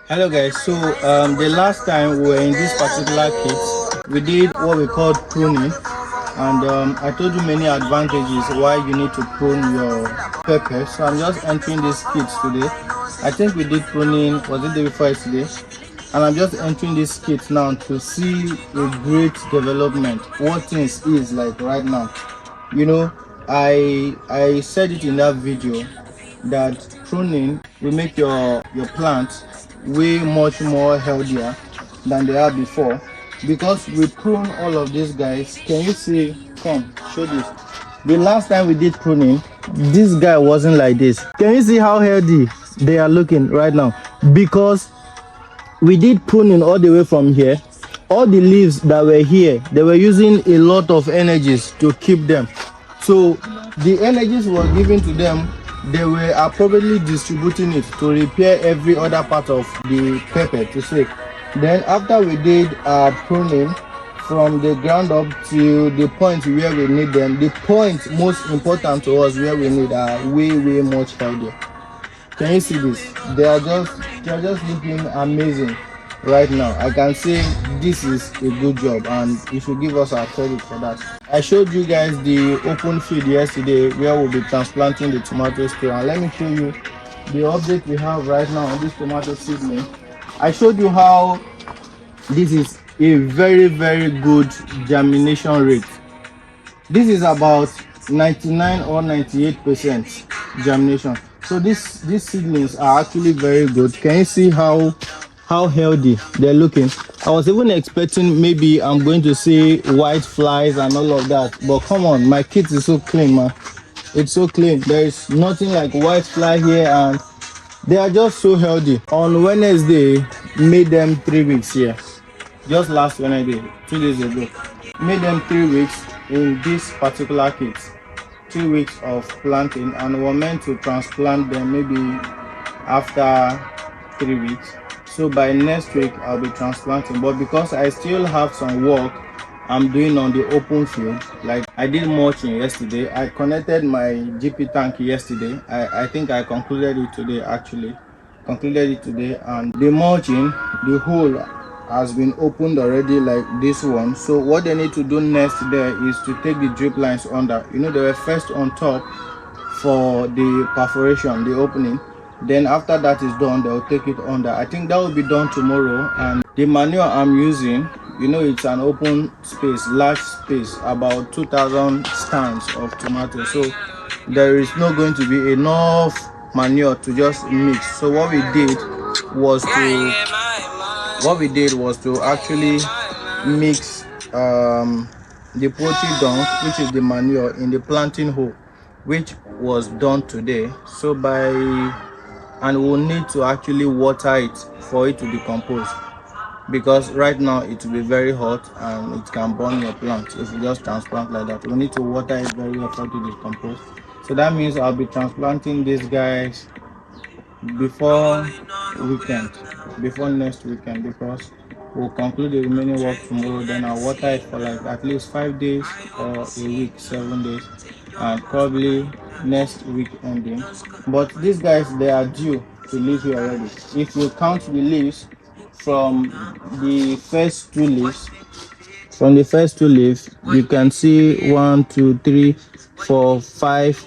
Hello guys, so the last time we were in this particular kit, we did what we called pruning, and I told you many advantages why you need to prune your pepper. So I'm just entering this kit today. I think we did pruning, was it the day before yesterday? And I'm just entering this kit now to see a great development, what things is like right now. You know, I said it in that video that pruning will make your plants way much more healthier than they are before, because we prune all of these guys. Can you see? Come show this. The last time we did pruning, this guy wasn't like this. Can you see how healthy they are looking right now? Because we did pruning all the way from here. All the leaves that were here, they were using a lot of energies to keep them. So the energies were given to them, they were appropriately distributing it to repair every other part of the pepper, to say. Then after we did pruning from the ground up to the point where we need them, the point most important to us where we need are way much healthier. Can you see this? They are just looking amazing right now. I can say this is a good job, and you should give us our credit for that. I showed you guys the open field yesterday where we'll be transplanting the tomatoes to, and let me show you the update we have right now on this tomato seedling. I showed you how this is a very good germination rate. This is about 99 or 98% germination. So these seedlings are actually very good. Can you see how healthy they're looking? I was even expecting maybe I'm going to see white flies and all of that, but come on, my kit is so clean, man. It's so clean. There is nothing like white fly here, and they are just so healthy. On Wednesday, made them 3 weeks here. Just last Wednesday, 2 days ago, made them 3 weeks in this particular kit. 2 weeks of planting, and we're meant to transplant them maybe after 3 weeks. So by next week I'll be transplanting, but because I still have some work I'm doing on the open field, like I did mulching yesterday. I connected my GP tank yesterday. I think I concluded it today, actually concluded it today, and the mulching, the hole has been opened already, like this one. So what they need to do next there is to take the drip lines under. You know, they were first on top for the perforation, the opening. Then after that is done, they'll take it under. I think that will be done tomorrow. And the manure I'm using, you know, it's an open space, large space, about 2,000 stands of tomatoes. So there is not going to be enough manure to just mix. So what we did was to actually mix the poultry dung, which is the manure, in the planting hole, which was done today. So and we'll need to actually water it for it to decompose, because right now it will be very hot and it can burn your plant if you just transplant like that. We need to water it very well for it to decompose. So that means I'll be transplanting these guys before next weekend, because we'll conclude the remaining work tomorrow. Then I'll water it for like at least 5 days or a week, 7 days, and probably next week ending. But these guys, they are due to leave here already. If you count the leaves from the first two leaves, you can see 1, 2, 3, 4, 5.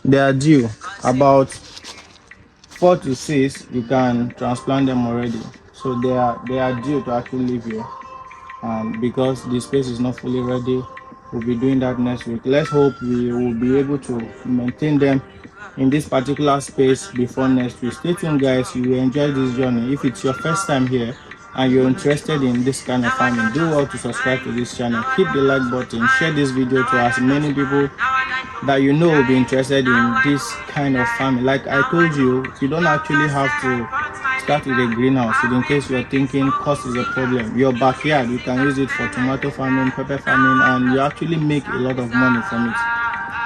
They are due. About 4 to 6, you can transplant them already. So they are due to actually live here. Because the space is not fully ready, we'll be doing that next week. Let's hope we will be able to maintain them in this particular space before next week. Stay tuned, guys. You will enjoy this journey. If it's your first time here and you're interested in this kind of farming, do well to subscribe to this channel. Hit the like button, share this video to as many people that you know will be interested in this kind of farming. Like I told you, you don't actually have to start with a greenhouse. In case you're thinking cost is a problem, your backyard, you can use it for tomato farming, pepper farming, and you actually make a lot of money from it.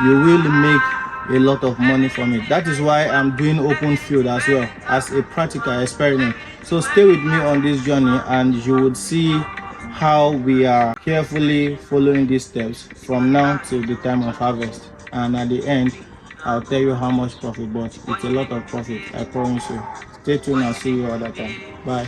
You will make a lot of money from it. That is why I'm doing open field as well, as a practical experiment. So stay with me on this journey and you would see how we are carefully following these steps from now till the time of harvest. And at the end, I'll tell you how much profit, but it's a lot of profit, I promise you. Stay tuned. I'll see you other time. Bye.